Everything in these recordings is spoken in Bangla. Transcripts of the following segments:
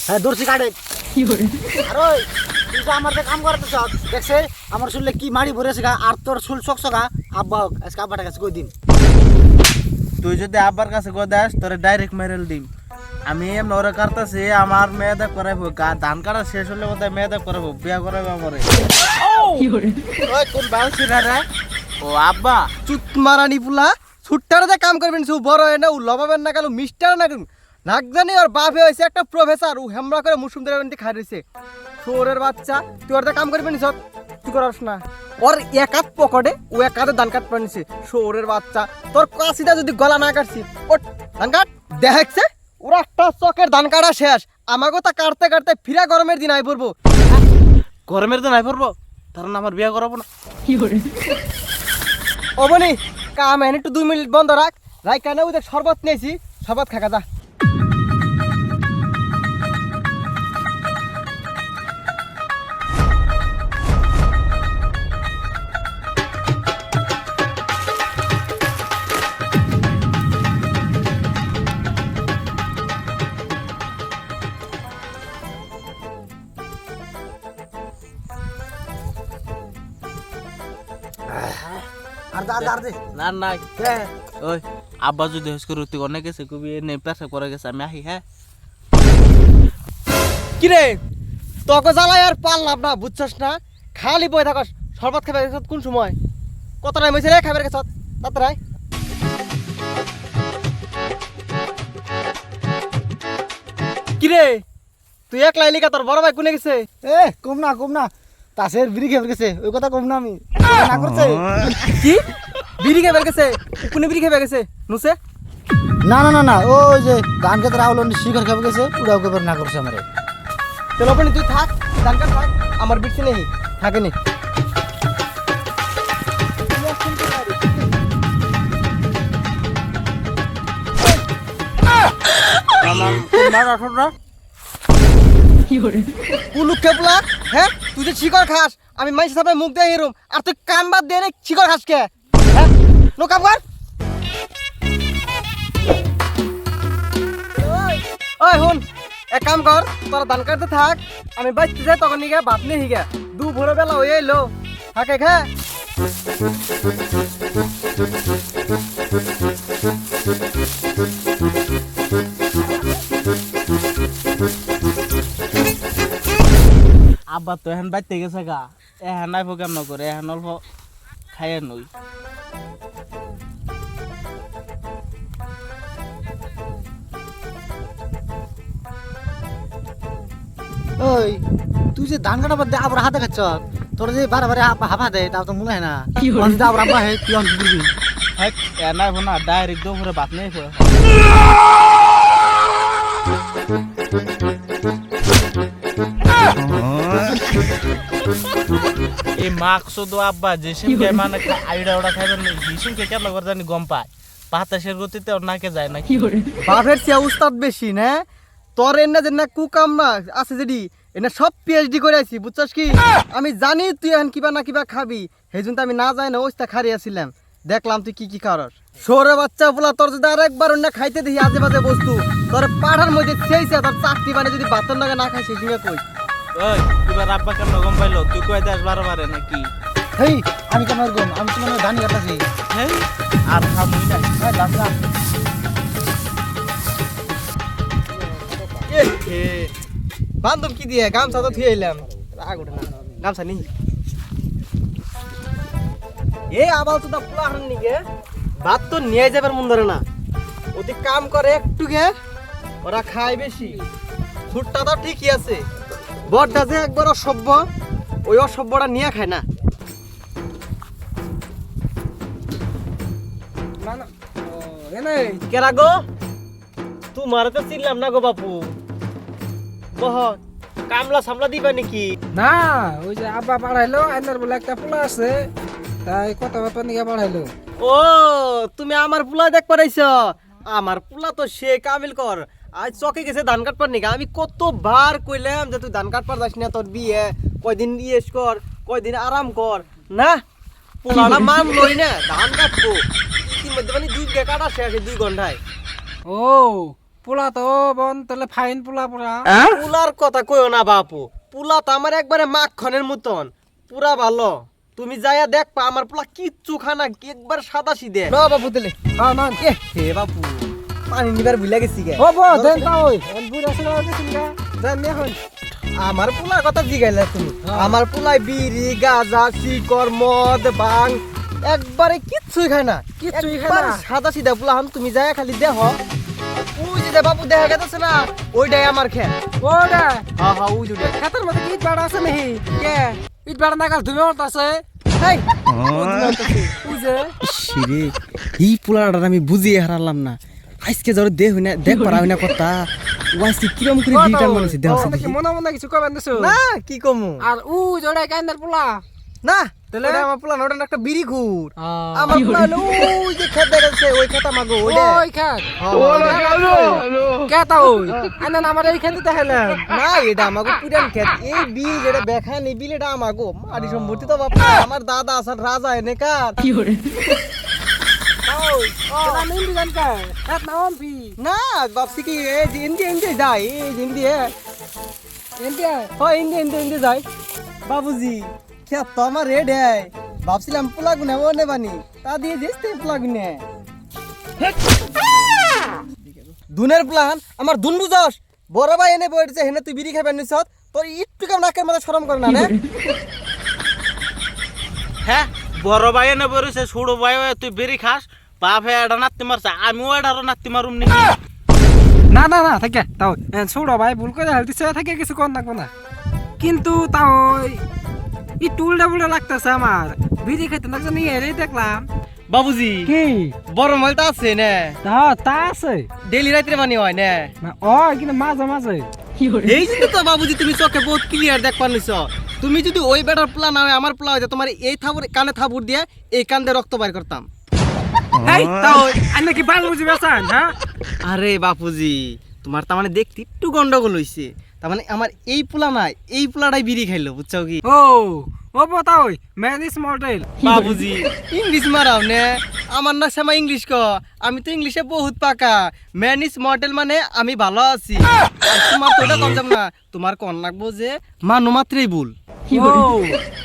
হ্যাঁ দর্শি কাটে আর ওই তুই যে আমার কাম করতে চাস দেখছে আমার শুনলে কি মারি ভরেছে গা আর তোর শুল চকচকা আব্বা হোক আজকে আব্বাটার কাছে কই দিন তুই যদি আব্বার কাছে কই দাস তোরে ডাইরেক্ট মেরেল দিম আমি এমন ওরে কাটতাছি আমার মেয়েদের করাইবো ধান কাটা শেষ হলে বোধহয় মেয়েদের করাবো বিয়া করাবো আমারে ওই কোন বাউসি রে ও আব্বা চুত মারানি পুলা ছুট্টারে কাম করবেন সু বড় হয় না ও লবাবেন না কেন মিস্টার না কেন নাক জানি ওর বাপে হয়েছে একটা প্রফেসর ও হেমরা করে মুসুম ধরে খাই রয়েছে শোরের বাচ্চা তুই ওর কাম করবেন সব তুই করাস না ওর এক হাত পকেটে ও এক হাতে ধান কাট পানিছে শোরের বাচ্চা তোর কাশিটা যদি গলা না কাটছি ওর ধান কাট দেখছে ওরা একটা চকের ধান কাটা শেষ আমাকে তা কাটতে কাটতে ফিরা গরমের দিন আই পড়বো গরমের দিন আই পড়বো তার আমার বিয়া করাবো না অবনি কাম এনে একটু 2 মিনিট বন্ধ রাখ কেন ওই দেখ শরবত নিয়েছি শরবত খাকা যা আর দে না না ওই আব্বা যদি হস করে তুই অনেক গেছে কবি এনে পেশা করে গেছে আমি আহি হ্যাঁ কিরে তোকে জ্বালাই আর পারলাম না বুঝছস না খালি বই থাকস শরবত খাবে গেছত কোন সময় কত টাইম হয়েছে রে খাবার গেছত তাড়াতাড়ি কিরে তুই একলা এলিকা তোর বড় ভাই কোনে গেছে এ কম না তাসের বিড়ি খেয়ে গেছে ওই কথা কম না আমি না করছে কি বিড়ি খেয়ে গেছে কোনে বিড়ি খেয়ে গেছে নুসে না ওই যে ধান খেতে রাহুল শিকার খাবে গেছে উড়াও কেবার না করছে আমারে চলো আপনি তুই থাক দানকার থাক আমার বিটছে নেই থাকেনি কুলুক খেপলা হ্যাঁ তুই যে শিকড় খাস আমি মাইসের সামনে মুখ দিয়ে হেরুম আর তুই কান বাদ দিয়ে শিকড় খাস কে হ্যাঁ নো কাম কর ওই হুন এক কাম কর তোর ধান কাটতে থাক আমি বাঁচতে যাই তখন নিগে ভাত নিয়ে হিগে দু ভোরে বেলা হয়ে এলো থাকে খা আব্বা তো এখন বাইতে গেছে গা এখন নাই কেমন ন করে এখন অল্প খাইয়ে নই ওই তুই যে ধান কাটা বাদ দে আবার হাতে খাচ্ছ তোর যে বারে হাফা দেয় তাও তো মনে হয় না আবার আব্বা হে তুই অন করবি হ্যাঁ নাই না ডাইরেক্ট দুপুরে ভাত নিয়ে এই মাকস তো আব্বা যেসিমকে মানে আইডা ওটা খাইবেন যেসিমকে কেমন করে জানি গম পায় বাতাসের গতিতে ওর নাকে যায় না কি করে বাপের চেয়ে উস্তাদ বেশি না তোর এনে যে না কুকাম না আছে যেডি এনে সব পিএইচডি করে আইছি বুঝছস কি আমি জানি তুই এখন কিবা না কিবা খাবি সেই জন্য আমি না যাই না ওইটা খারি আসছিলাম দেখলাম তুই কি খাওয়ার সরে বাচ্চা বলা তোর যদি আরেকবার অন্য খাইতে দেখি আজে বাজে বস্তু তোর পাঠার মধ্যে সেইছে তোর চাকরি বানিয়ে যদি ভাতের নাগে না খাই সেই সঙ্গে কই ওই এবার আব্বা কেমন গম পাইলো তুই কই দাস বারে নাকি হেই আমি কেন গম আমি তো মনে ধান কাটাছি হ্যাঁ আর খামুই না হ্যাঁ দাদা বান্ধব কি দিয়ে গামছা তো থুয়ে এলাম রাগ ওঠে না গামছা নি এ আবার তো পুরা হান নিগে ভাত তো নিয়ে যাবার মন ধরে না ওদি কাম করে একটু গে ওরা খায় বেশি ছুটটা তো ঠিকই আছে বড়টা যে একবার অসভ্য ওই অসভ্যটা নিয়ে খায় না কেরা গো তোমার তো চিনলাম না গো বাপু বহ কামলা সামলা দিবা নাকি না ওই যে আব্বা পাঠাইলো আইনার বলে একটা পোলা আছে তাই কত ব্যাপার নিয়ে পাঠাইলো ও তুমি আমার পোলা দেখ পারাইছ আমার পোলা তো সে কামিল কর আজ চকে গেছে ধান কাটবার নিকা আমি কতবার কইলাম যে তুই ধান কাটবার যাস না তোর বিয়ে কয়দিন ইয়েস কর কয়দিন আরাম কর না পোলাটা মান লই না ধান কাটবো ইতিমধ্যে মানে 2 বিঘা কাটা শেষ 2 ঘন্টায় ও পোলা তো বন তাহলে ফাইন পোলা পুরা পুলার কথা কইও না বাপু, পুলা তো আমার একবারে মাখনের মতন পুরা ভালো। তুমি যাইয়া দেখবা আমার পোলা কিচ্ছু খানা একবার সাদা সিধে। না বাপু দিলে হে বাপু পানি নিবার ভুলে গেছি গে। ও বো দেন তা ওই বুড়া ছিল দেখুন গা দেন নে হন আমার পোলার কথা জিগাইলা তুমি। আমার পোলাই বিড়ি গাঁজা শিকড় মদ ভাং একবারে কিচ্ছুই খায় না, কিচ্ছুই খায় একবার না। সাদা সিধা পোলা। তুমি যাইয়া খালি দেহ ওই যে বাপু দেখা গেছে না, ওইটাই আমার খেত। ওডা হ্যাঁ হ্যাঁ ওই দুটো খাতার মধ্যে ইট বাড়া আছে নাকি কে ইট বাড়া না কাল ধুমে উঠতাছে হেই বুঝে শিরে এই পোলাটা আমি বুঝিয়ে হারালাম না। আজকে ধরে দেখ পারা না কথা ও আজকে কিরম করে বিটার মানুষ দেওয়া নাকি মনে মনে কিছু কবেন দিছো না কি কমু আর উ জড়াই কান্দার পোলা না তাহলে? ওটা আমার পোলা না, ওটা একটা বিড়ি ঘুর। আমার পোলা হলো ওই যে খেত দেখাচ্ছে ওই খেত আমাগো ওইটা। ওই খাত হ্যাঁ, কেতা ওই আইনা আমার এই খেতে দেখাইলাম না এটা আমাগো পুরান খেত। এই বিল যেটা বেখান এই বিল এটা আমাগো মাটি সম্পত্তি তো বাপা। আমার দাদা আসার রাজা এনে কার ওই তোরা নিন দিগান কা হাত না অম্পি না বাপসি কি এই যে ইন্দি ইন্দি যায় এই যে ইন্দি ইন্ডিয়া হয় ইন্দি ইন্দি ইন্দি যায় বাবুজি খেত তো আমার রেড হ্যায়। ভাবছিলাম পোলা গুনে ও নেবানি তা দিয়ে দিস তুই পোলা গুনে দুনের প্লান আমার দুন বুঝস। বড় ভাই এনে বইছে হেনে তুই বিড়ি খাইবেন নিছত তোর একটু কাম নাকের মধ্যে শরম করে না রে। হ্যাঁ বড় ভাই এনে বলেছে ছোট ভাই হয়ে তুই বেরি খাস বাপ হ্যাঁ এটা নাতি মারছে আমিও এটারও নাতি মারুম নি না না না থাকে তাও ছোড়ো ভাই ভুল করে হেলতেছে থাকে কিছু কর নাকবো না কিন্তু তাও ই টুলটা বুলটা লাগতেছে আমার বিড়ি খাইতে না জানি এরে দেখলাম বাবুজি কি বড় মালটা আছে না তা আছে ডেলি রাত্রে বানি হয় না। না ও কিন্তু মাঝে মাঝে এই জন্য তো বাবুজি তুমি চোখে বহুত ক্লিয়ার দেখ পারনিছ। তুমি যদি ওই বেটার প্লান না হয় আমার প্লান হইতো তোমার এই থাবুর কানে থাবুর দিয়ে এই কান দিয়ে রক্ত বাইর করতাম। এই তাও আইনা কি বাল বুঝি বেসান হ্যাঁ আরে বাপুজি তোমার তার মানে দেখতে একটু গন্ডগোল হইছে। তার মানে আমার এই পোলা নাই এই পোলাটাই বিড়ি খাইলো বুঝছো কি ও ও বতা ওই ম্যান ইজ মডেল বাবুজি ইংলিশ মারাও নে আমার না সেমা ইংলিশ ক আমি তো ইংলিশে বহুত পাকা। ম্যান ইজ মডেল মানে আমি ভালো আছি। আর তোমার তো এটা কম যাব না, তোমার কোন লাগবো যে মানু মাত্রই ভুল। ও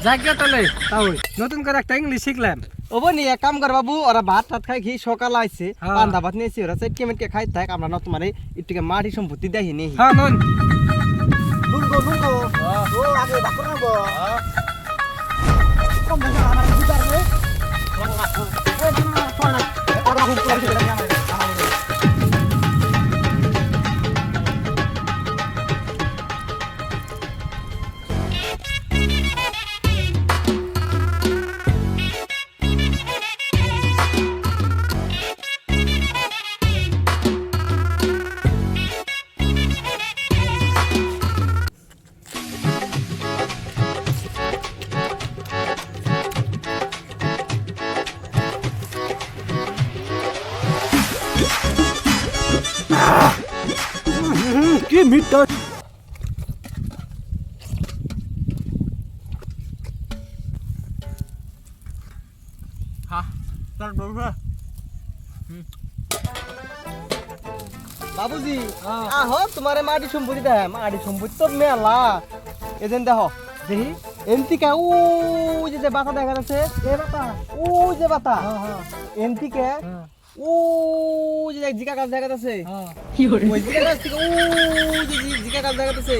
জায়গা তাহলে তাও নতুন করে একটা ইংলিশ শিখলাম ও বনি এক কাম কর বাবু, ওরা ভাত টাত খাই খেয়ে সকাল আইছে হ্যাঁ। পান্তা ভাত নিয়েছি ওরা সেটকে মেটকে খাই থাক। আমরা না তোমার একটু মাটি সম্পত্তি দেখি নেই। হ্যাঁ নন নুনগো নুনগো ও আগে ডাক্তার নাগো কম দেখা আমার বুঝার রে এই না তোর না ওরা খুব করে দিতে আমার কি মিটা বাবুজি আহ তোমারে মাটি সম্পত্তি দেখ মাটি সম্পত্তি তো মেলা এজেন দেখ দেখি এমতিকা ও যে বাতা দেখা যাচ্ছে এ বাতা ও যে বাতা হ্যাঁ এমতিকে হ্যাঁ ও যে জিকা গাছ দেখা যাচ্ছে হ্যাঁ ওই জিকা গাছ থেকে ও যে জিকা গাছ দেখা যাচ্ছে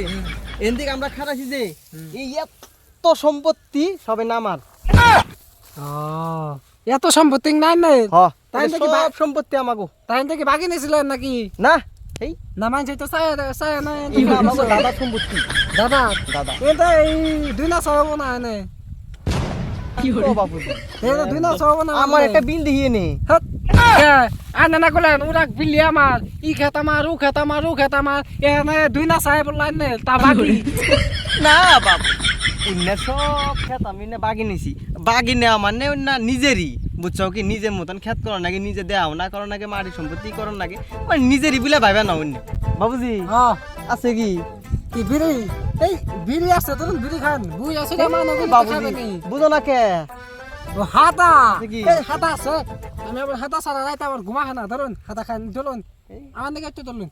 এমতিকে আমরা খারাছি যে এই এত সম্পত্তি সবে নামার এত সম্পত্তি নাই নাই তাই নাকি সব সম্পত্তি আমাগো তাই থেকে বাকি নিয়েছিলেন নাকি না এই না মানছে তো চায় চায় না এটা আমাগো দাদা সম্পত্তি দাদা দাদা এটা এই দুই না সব না এনে ও বাবুজি এটা দুই না সব না আমার একটা বিল দিয়ে নে আনে না করলেন ওরা বিলি আমার ই খেত আমার ও খেত আমার ও খেত আমার এনে দুই না চায় বললেন নে তা বাকি না বাবু অন্য সব খেত আমি না বাগি নিছি বাগি নেওয়া মানে না নিজেরই বুঝছো কি নিজের মতন খেত করো নাকি নিজে দেওয়া না করো নাকি মাটি সম্পত্তি করো নাকি মানে নিজেরই বলে ভাইবা না অন্য বাবুজি হ্যাঁ আছে কি কি বিড়ি এই বিড়ি আছে তো বিড়ি খান বুঝ আছে না মানুষ বাবুজি বুঝো না কে ও হাতা কি? এই হাতা আছে আমি আবার হাতা সারা রাইতে আবার ঘুমা খানা ধরুন হাতা খান চলুন আমার দিকে একটু চলুন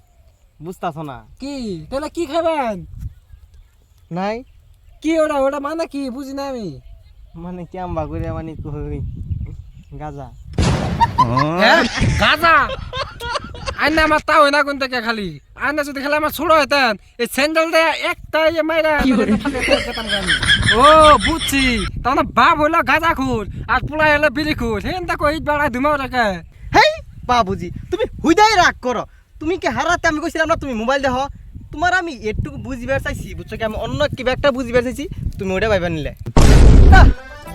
বুঝতাছ না কি তাহলে কি খাবেন? নাই কি ওটা ওটা মানে কি বুঝি না আমি। মানে ক্যাম্বা করে মানে কই গাজা হ্যাঁ গাজা আইনা আমার তাও না কোন থেকে খালি আইনা যদি খালি আমার ছোড়ো হইতেন এই স্যান্ডেল দেয়া একটা ইয়ে মাইরা ও বুঝছি তাহলে বাপ হইলো গাজা খুর আর পোলা হইলো বিড়ি খুর হেন দেখো ইট বাড়ায় ধুমাও রেখে। হেই বাবুজি তুমি হুইদাই রাগ করো। তুমি কি হারাতে আমি কইছিলাম না তুমি মোবাইল দেখো। তোমার আমি এটুকু বুঝিবার চাইছি বুঝছো কি, আমি অন্য কিবা একটা বুঝিবার চাইছি তুমি ওটা ভাইবা নিলে। আহ,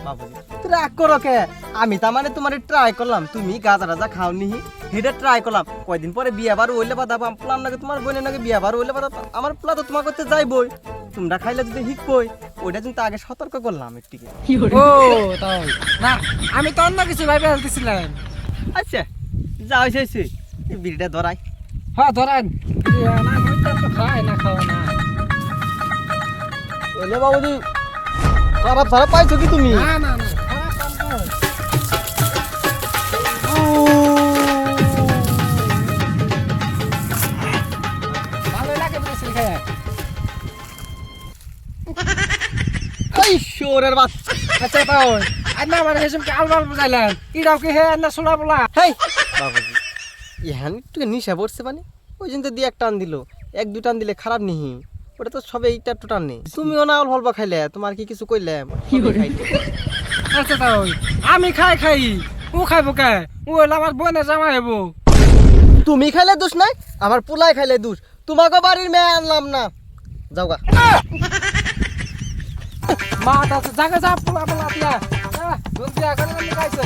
বাবুজি তুই রাগ করো কে? আমি তার মানে তোমার ট্রাই করলাম, তুমি গাজা রাজা খাও নিহি সেটা ট্রাই করলাম। কয়দিন পরে বিয়া বার হইলে বাদা প্লান নাকি তোমার বোনের নাকি বিয়া বার হইলে বাদা আমার প্লা তো তোমার করতে যাইবই, তোমরা খাইলে যদি শিখবই ওইটা কিন্তু আগে সতর্ক করলাম একটু। ও তাই না আমি তো অন্য কিছু ভাইবে ফেলতেছিলাম। আচ্ছা যা হয়েছে এই বিড়িটা ধরাই। হ্যাঁ ধরেন না খাই না খাওয়া না এলে বাবুজি খারাপ খারাপ পাইছো কি তুমি? না না না খারাপ কাম না। ভালো লাগে বলেছিল খায় এই শোরের বাচ্চা। আচ্ছা তাও আন্না মানে হেসম কে আলবাল বুঝাইলেন ইডাও কি হে আন্না সোনা বলা হেই বাবুজি ইহান একটু নিশা পড়ছে মানে ওই জন্য তো দিয়ে এক টান দিল, এক দু টান দিলে খারাপ নিহি, ওটা তো সবে এইটা একটু টান নেই। তুমিও না অল্প অল্প খাইলে, তোমার কি কিছু কইলে? আচ্ছা তাও আমি খাই খাই ও খাইবো কে ও আমার বোনের জামা হইবো। তুমি খাইলে দোষ নাই, আমার পোলাই খাইলে দোষ। তোমাকে বাড়ির মেয়ে আনলাম না, যাওগা। মা দাস জায়গা যা পোলা পোলা দিয়া জলদি আগে খাইছে